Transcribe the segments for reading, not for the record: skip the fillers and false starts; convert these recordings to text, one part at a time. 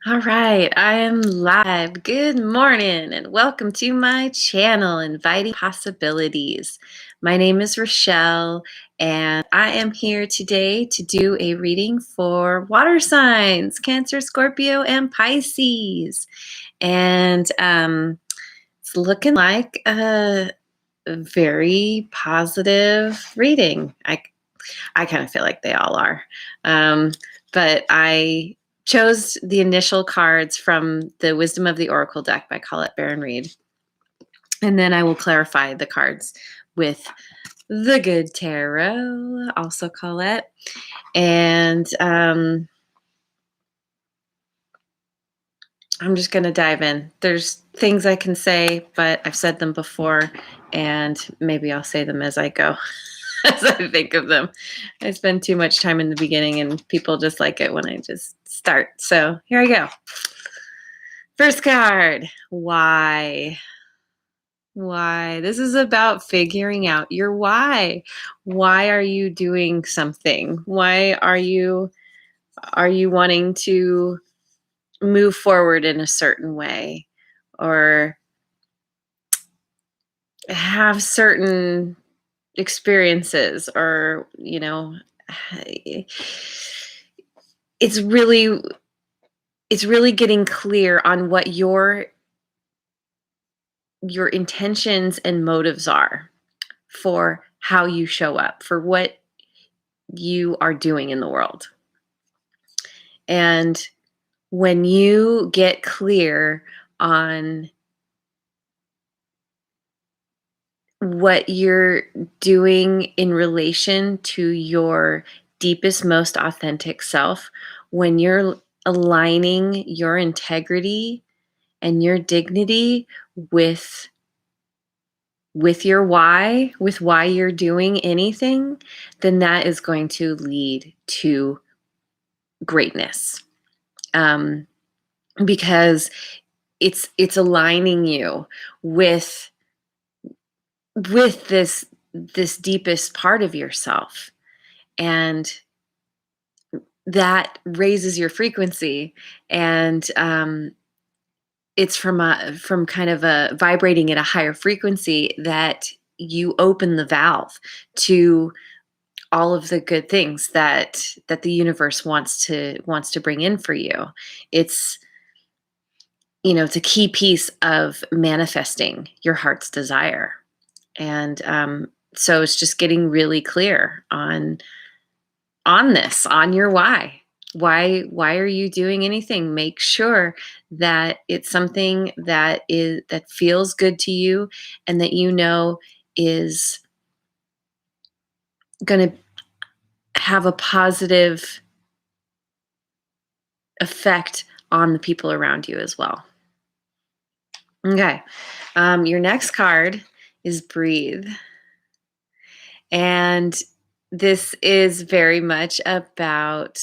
All right, I am live. Good morning and welcome to my channel, Inviting Possibilities. My name is Rochelle and I am here today to do a reading for water signs, Cancer, Scorpio, and Pisces. And it's looking like a very positive reading. I kind of feel like they all are. But I chose the initial cards from the Wisdom of the Oracle deck by Colette Baron Reed. And then I will clarify the cards with the Good Tarot, also Colette. And I'm just going to dive in. There's things I can say, but I've said them before, and maybe I'll say them as I go. As I think of them. I spend too much time in the beginning and people just like it when I just start. So here I go. First card, why? Why? This is about figuring out your why. Why are you doing something? Why are you wanting to move forward in a certain way or have certain experiences, or it's really getting clear on what your intentions and motives are for how you show up, for what you are doing in the world. And when you get clear on what you're doing in relation to your deepest, most authentic self, when you're aligning your integrity and your dignity with your why, with why you're doing anything, then that is going to lead to greatness. Because it's aligning you with this deepest part of yourself, and that raises your frequency, and it's from kind of a vibrating at a higher frequency that you open the valve to all of the good things that the universe wants to bring in for you. It's it's a key piece of manifesting your heart's desire. And so it's just getting really clear on this, on your why. Why are you doing anything? Make sure that it's something that feels good to you, and that is going to have a positive effect on the people around you as well. Okay. Your next card is Breathe. And this is very much about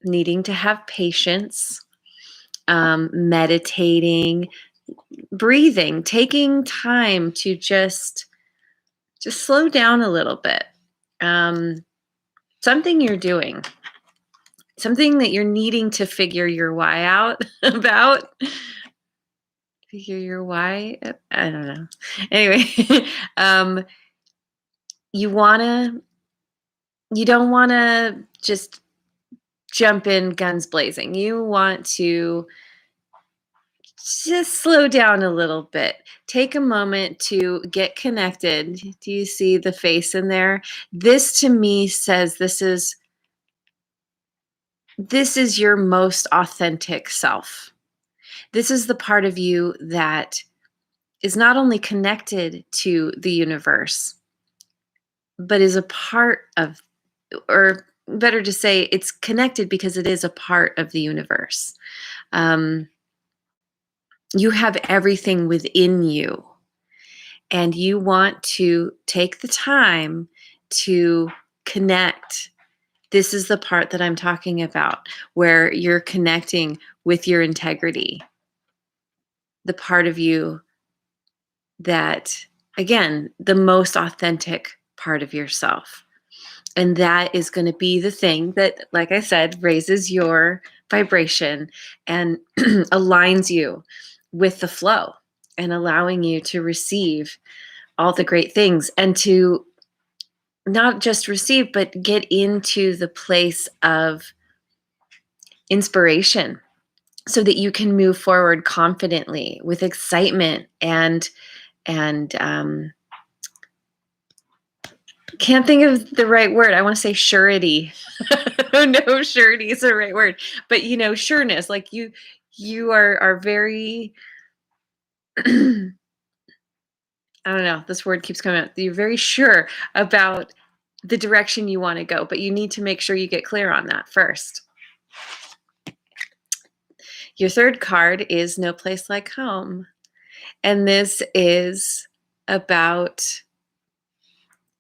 needing to have patience, meditating, breathing, taking time to just slow down a little bit. Something you're doing, something that you're needing to figure your why out about. Figure your why? I don't know. Anyway, you don't want to just jump in guns blazing. You want to just slow down a little bit. Take a moment to get connected. Do you see the face in there? This to me says this is your most authentic self. This is the part of you that is not only connected to the universe, but is a part of, or better to say, it's connected because it is a part of the universe. You have everything within you, and you want to take the time to connect. This is the part that I'm talking about, where you're connecting with your integrity, the part of you that, again, the most authentic part of yourself. And that is going to be the thing that, like I said, raises your vibration and aligns you with the flow and allowing you to receive all the great things and to not just receive, but get into the place of inspiration so that you can move forward confidently with excitement and can't think of the right word. I want to say surety. No, surety is the right word, but sureness. Like you are very. I don't know. This word keeps coming out. You're very sure about the direction you want to go, but you need to make sure you get clear on that first. Your third card is No Place Like Home. And this is about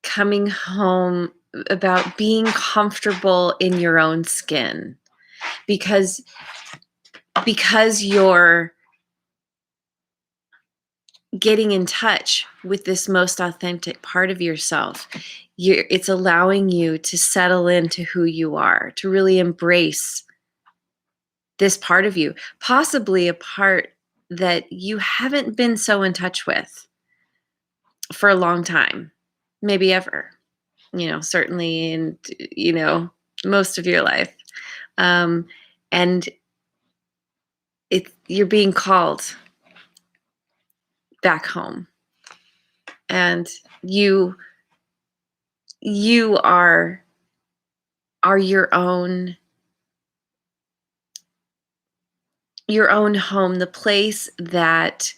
coming home, about being comfortable in your own skin. Because you're getting in touch with this most authentic part of yourself, it's allowing you to settle into who you are, to really embrace this part of you, possibly a part that you haven't been so in touch with for a long time, maybe ever, certainly in, most of your life. And you're being called back home. And you are your own home, the place that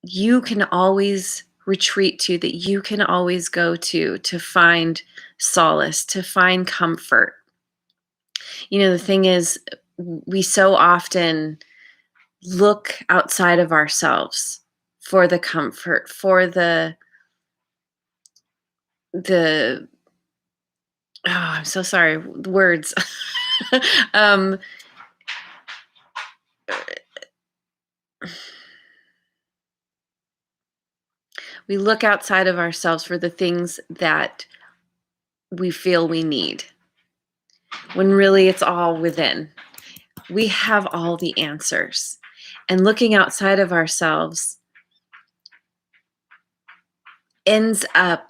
you can always retreat to, that you can always go to find solace, to find comfort. The thing is, we so often look outside of ourselves for the comfort, for the I'm so sorry, words. We look outside of ourselves for the things that we feel we need, when really it's all within. We have all the answers. And looking outside of ourselves ends up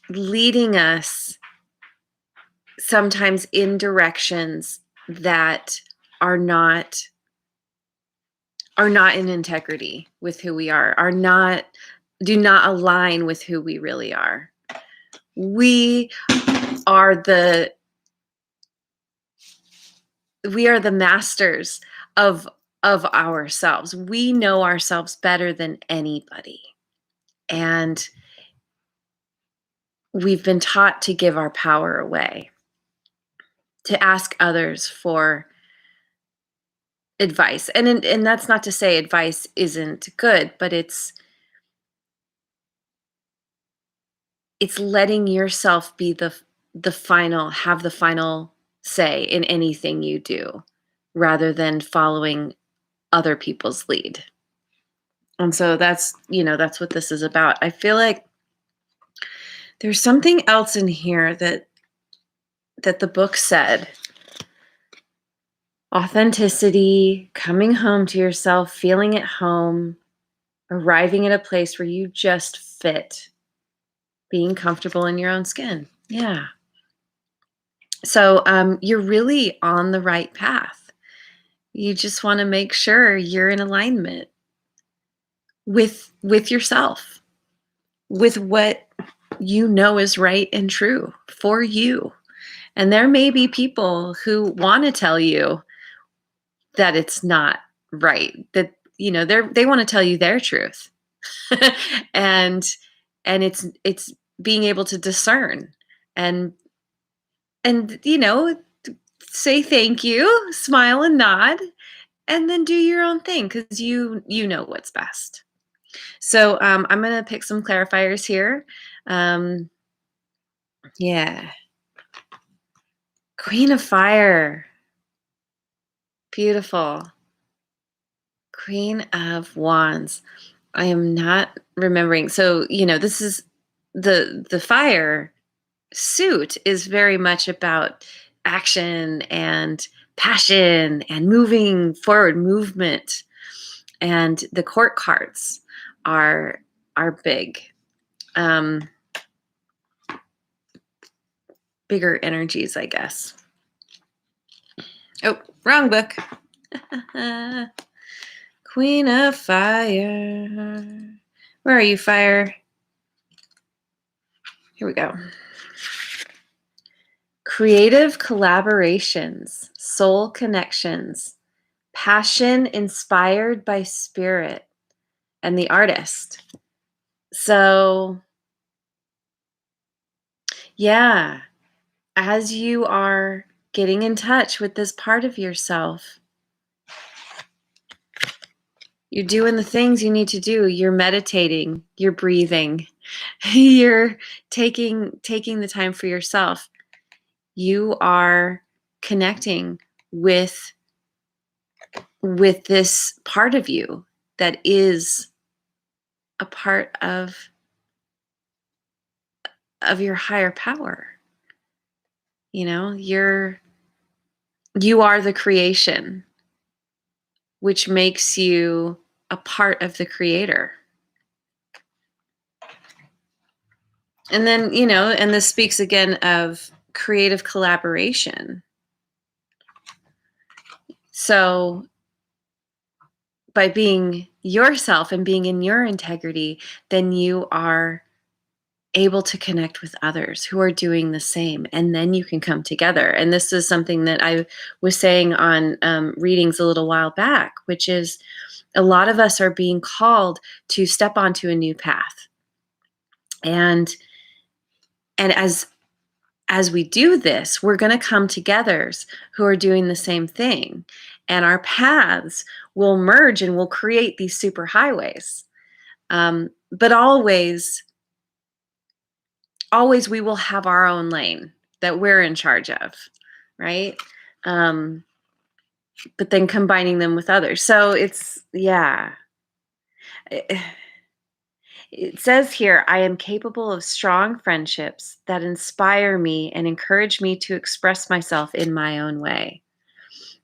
leading us sometimes in directions that are not in integrity with who we are do not align with who we really are. We are the masters of ourselves. We know ourselves better than anybody. And we've been taught to give our power away, to ask others for advice. And that's not to say advice isn't good, but it's letting yourself be have the final say in anything you do, rather than following other people's lead. And so that's what this is about. I feel like there's something else in here that the book said. Authenticity, coming home to yourself, feeling at home, arriving at a place where you just fit, being comfortable in your own skin. Yeah. So you're really on the right path. You just want to make sure you're in alignment with yourself, with what you know is right and true for you. And there may be people who want to tell you that it's not right, that they want to tell you their truth. and it's being able to discern and say thank you, smile and nod, and then do your own thing, because you know what's best. So I'm going to pick some clarifiers here. Yeah. Queen of Fire. Beautiful. Queen of Wands. I am not remembering. So, this is the fire suit is very much about action and passion and moving forward, movement. And the court cards are big. Bigger energies, I guess. Oh, wrong book. Queen of Fire. Where are you, Fire? Here we go. Creative collaborations, soul connections, passion inspired by spirit, and the artist. So, yeah, as you are getting in touch with this part of yourself, you're doing the things you need to do. You're meditating, you're breathing, you're taking the time for yourself. You are connecting with this part of you that is a part of your higher power. You know, you are the creation, which makes you a part of the creator. And then, you know, and this speaks again of creative collaboration. So by being yourself and being in your integrity, then you are able to connect with others who are doing the same, and then you can come together. And this is something that I was saying on readings a little while back, which is a lot of us are being called to step onto a new path. And as we do this, we're going to come together who are doing the same thing, and our paths will merge and we'll create these super highways. But always we will have our own lane that we're in charge of, right? But then combining them with others. So it's, yeah. It says here, I am capable of strong friendships that inspire me and encourage me to express myself in my own way.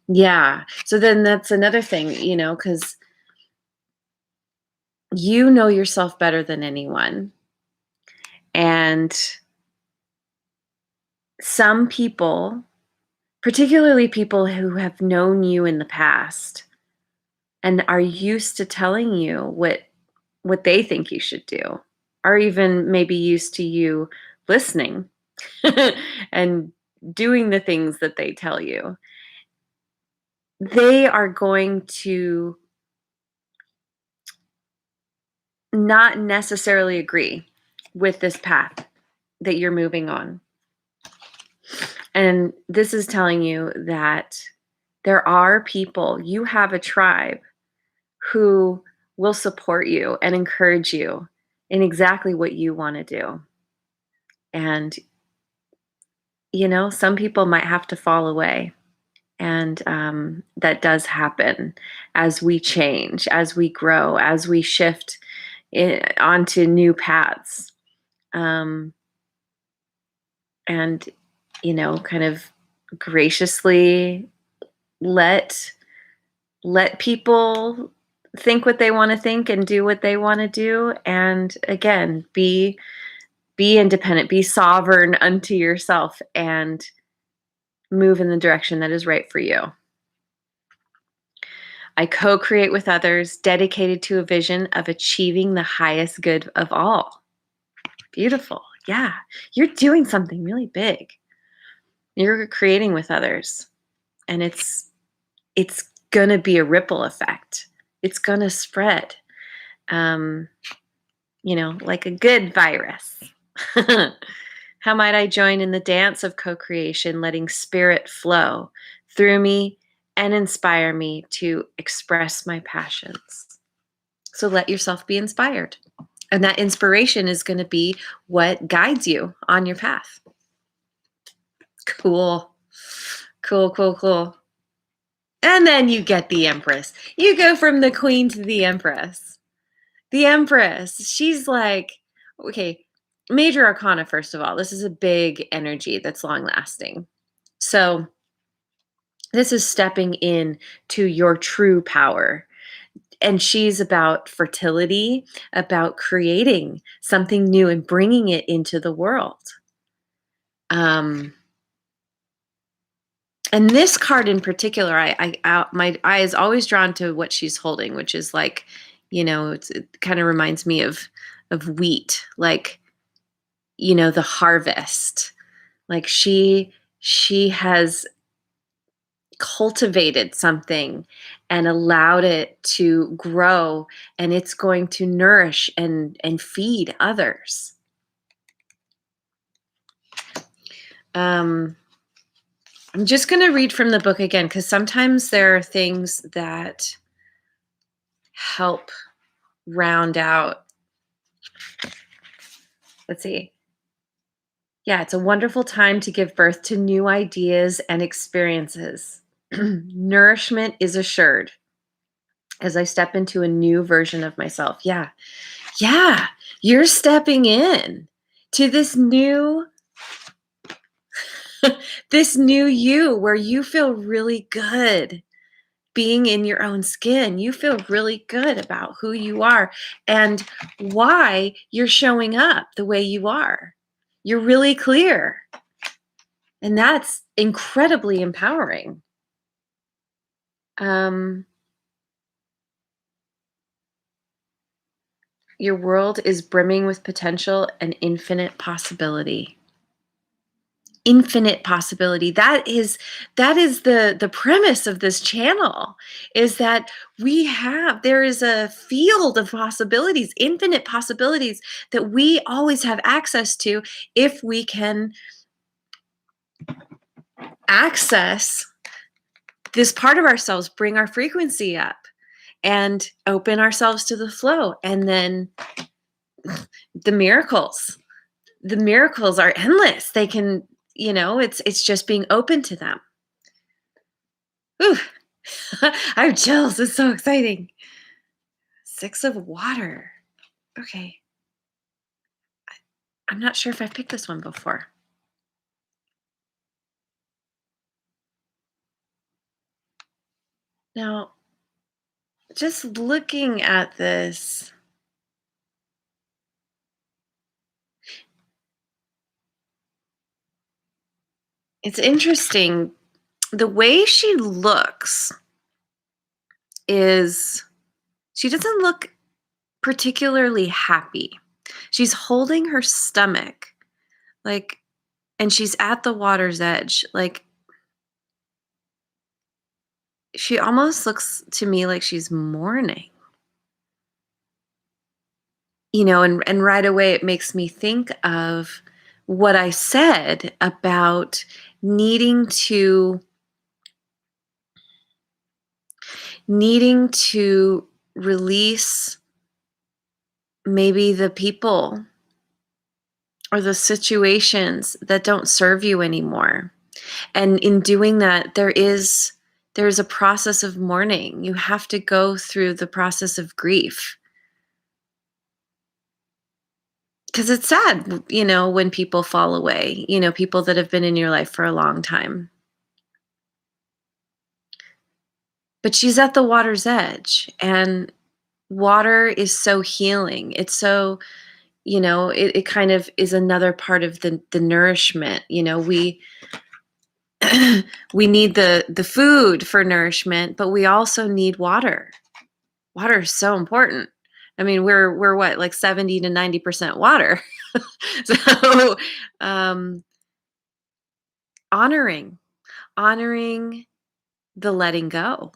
Yeah. So then that's another thing, you know, because you know yourself better than anyone. And some people, particularly people who have known you in the past and are used to telling you what they think you should do, or even maybe used to you listening and doing the things that they tell you, they are going to not necessarily agree with this path that you're moving on. And this is telling you that there are people, you have a tribe who will support you and encourage you in exactly what you want to do. And, you know, some people might have to fall away. And that does happen as we change, as we grow, as we shift onto new paths. And, you know, kind of graciously let people think what they want to think and do what they want to do. And again, be independent, be sovereign unto yourself, and move in the direction that is right for you. I co-create with others, dedicated to a vision of achieving the highest good of all. Beautiful. Yeah. You're doing something really big. You're creating with others. And it's going to be a ripple effect. It's going to spread. You know, like a good virus. How might I join in the dance of co-creation, letting spirit flow through me and inspire me to express my passions? So let yourself be inspired. And that inspiration is going to be what guides you on your path. Cool. Cool, cool, cool. And then you get the Empress. You go from the Queen to the Empress. The Empress, she's like, okay, Major Arcana, first of all. This is a big energy that's long lasting. So this is stepping in to your true power. And she's about fertility, about creating something new and bringing it into the world. And this card in particular, my eye is always drawn to what she's holding, which is like, it kind of reminds me of wheat, like, the harvest. Like she has cultivated something and allowed it to grow, and it's going to nourish and feed others. I'm just going to read from the book again, because sometimes there are things that help round out. Let's see. Yeah, it's a wonderful time to give birth to new ideas and experiences. Nourishment is assured as I step into a new version of myself. Yeah. Yeah. You're stepping in to this new this new you, where you feel really good being in your own skin. You feel really good about who you are and why you're showing up the way you are. You're really clear. And that's incredibly empowering. Your world is brimming with potential and infinite possibility. Infinite possibility. That is the premise of this channel, is that there is a field of possibilities, infinite possibilities, that we always have access to if we can access this part of ourselves, bring our frequency up and open ourselves to the flow. And then the miracles are endless. They can, it's just being open to them. Ooh, I have chills. It's so exciting. 6 of water. Okay. I'm not sure if I've picked this one before. Now, just looking at this, it's interesting. The way she looks is, she doesn't look particularly happy. She's holding her stomach, like, and she's at the water's edge. Like, she almost looks to me like she's mourning. And right away it makes me think of what I said about needing to release maybe the people or the situations that don't serve you anymore. And in doing that, there's a process of mourning. You have to go through the process of grief. Because it's sad, when people fall away, people that have been in your life for a long time. But she's at the water's edge, and water is so healing. It's so, it kind of is another part of the nourishment. We we need the food for nourishment, but we also need water. Water is so important. I mean, we're what, like 70 to 90% water. So, honoring the letting go.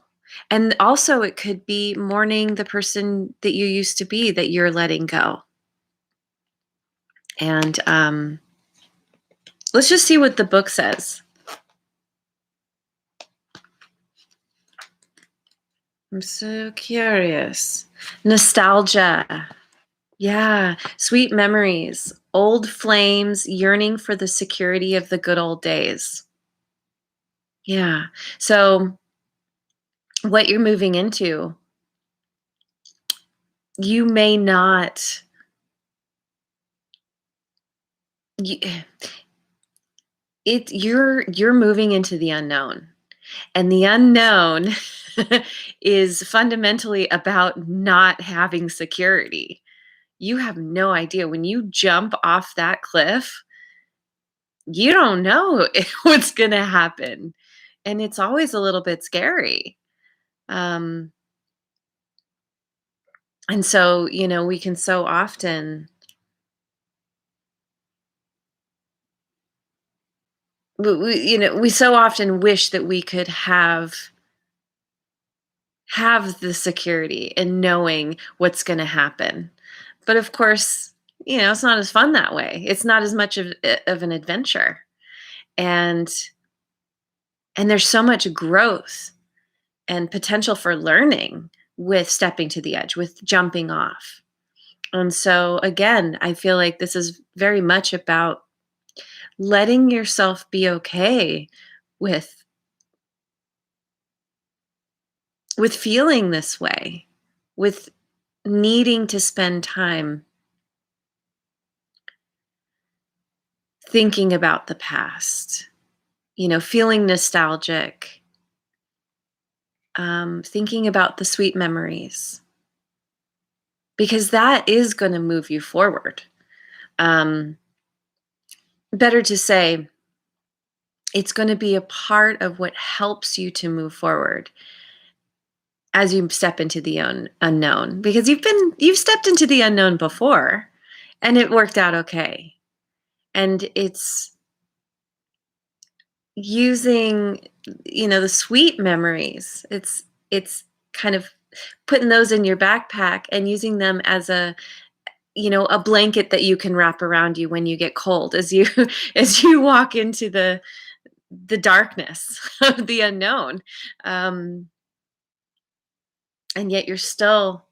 And also it could be mourning the person that you used to be, that you're letting go. And let's just see what the book says. I'm so curious. Nostalgia. Yeah. Sweet memories. Old flames, yearning for the security of the good old days. Yeah. So what you're moving into, you may not, you, you're moving into the unknown. And the unknown is fundamentally about not having security. You have no idea. When you jump off that cliff, you don't know what's going to happen. And it's always a little bit scary. Um, and so, we can so often, we so often wish that we could have the security and knowing what's going to happen. But of course, it's not as fun that way. It's not as much of an adventure. And there's so much growth and potential for learning with stepping to the edge, with jumping off. And so again, I feel like this is very much about letting yourself be okay with feeling this way, with needing to spend time thinking about the past, feeling nostalgic, thinking about the sweet memories, because that is going to move you forward. Um, Better to say, it's going to be a part of what helps you to move forward as you step into the unknown, because you've stepped into the unknown before and it worked out okay. And it's using, the sweet memories. It's kind of putting those in your backpack and using them as a blanket that you can wrap around you when you get cold, as you as you walk into the darkness of the unknown. um and yet you're still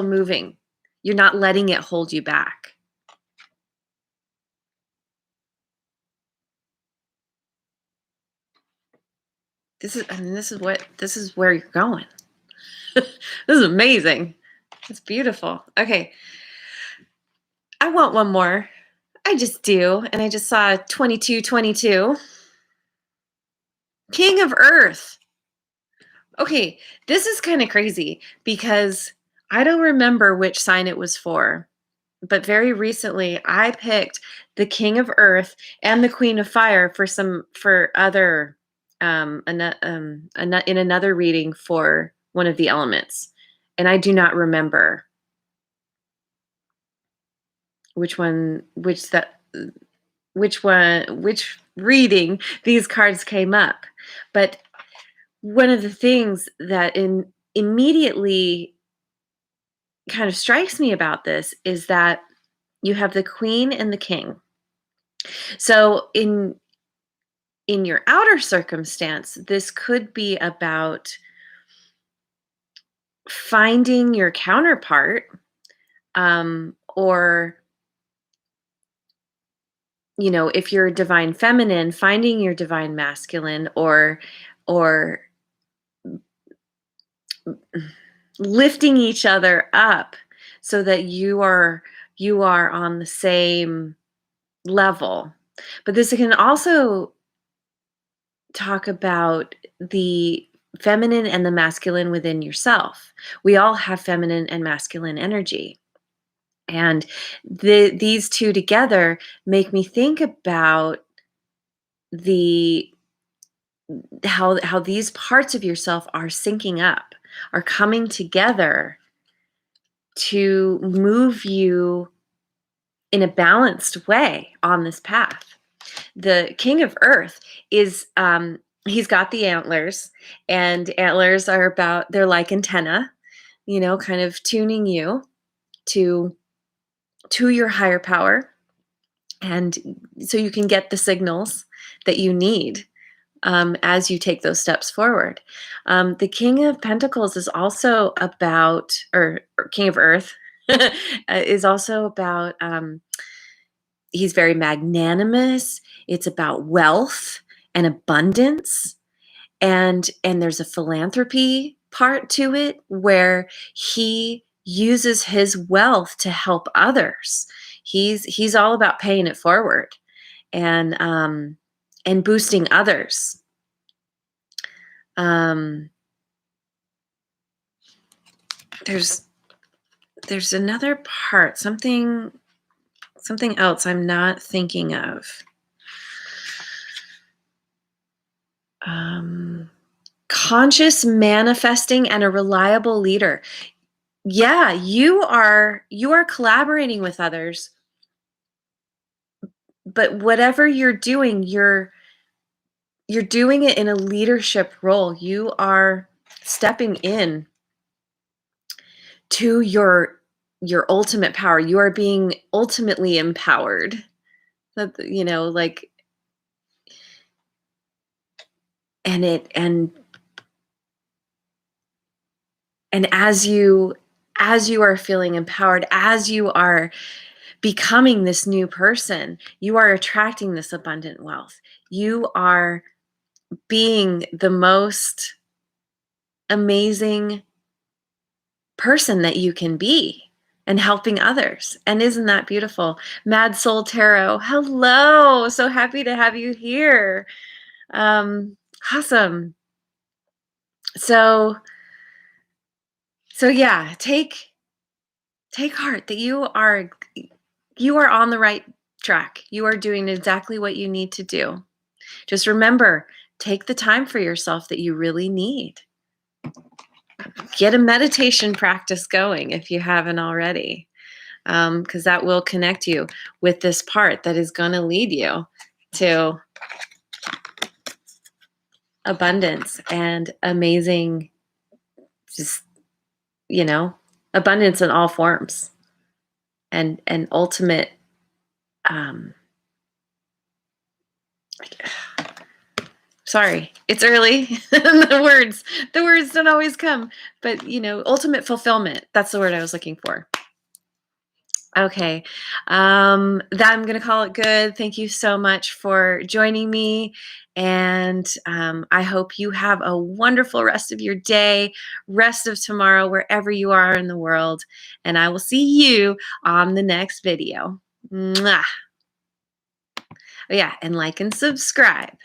moving. You're not letting it hold you back. This is where you're going. This is amazing. It's beautiful. Okay, I want one more. I just do. And I just saw 2222. King of Earth. Okay, this is kind of crazy because I don't remember which sign it was for, but very recently I picked the King of Earth and the Queen of Fire for other in another reading for one of the elements. And I do not remember which reading these cards came up. But one of the things that immediately kind of strikes me about this is that you have the queen and the king. So in your outer circumstance, this could be about finding your counterpart, or if you're divine feminine, finding your divine masculine, or lifting each other up so that you are on the same level. But this can also talk about the feminine and the masculine within yourself. We all have feminine and masculine energy. And these two together make me think about the how these parts of yourself are syncing up, are coming together to move you in a balanced way on this path. The King of Earth is he's got the antlers, and antlers they're like antenna, kind of tuning you to your higher power, and so you can get the signals that you need as you take those steps forward. The King of Pentacles is also about, or King of Earth, is also about, he's very magnanimous. It's about wealth and abundance. And there's a philanthropy part to it where he uses his wealth to help others. He's all about paying it forward. and boosting others. There's another part, something else I'm not thinking of. Conscious manifesting and a reliable leader. Yeah, you are collaborating with others, but whatever you're doing, you're doing it in a leadership role. You are stepping in to your ultimate power. You are being ultimately empowered. That, like, and as you are feeling empowered, as you are becoming this new person, you are attracting this abundant wealth. You are being the most amazing person that you can be and helping others. And isn't that beautiful? Mad Soul Tarot, hello. So happy to have you here. Awesome. So yeah, take heart that you are on the right track. You are doing exactly what you need to do. Just remember, take the time for yourself that you really need. Get a meditation practice going if you haven't already, because that will connect you with this part that is going to lead you to abundance and amazing, just, abundance in all forms and ultimate, sorry, it's early. the words don't always come, but ultimate fulfillment. That's the word I was looking for. Okay. That I'm going to call it good. Thank you so much for joining me. And I hope you have a wonderful rest of your day, rest of tomorrow, wherever you are in the world. And I will see you on the next video. Mwah. Oh, yeah. And like and subscribe.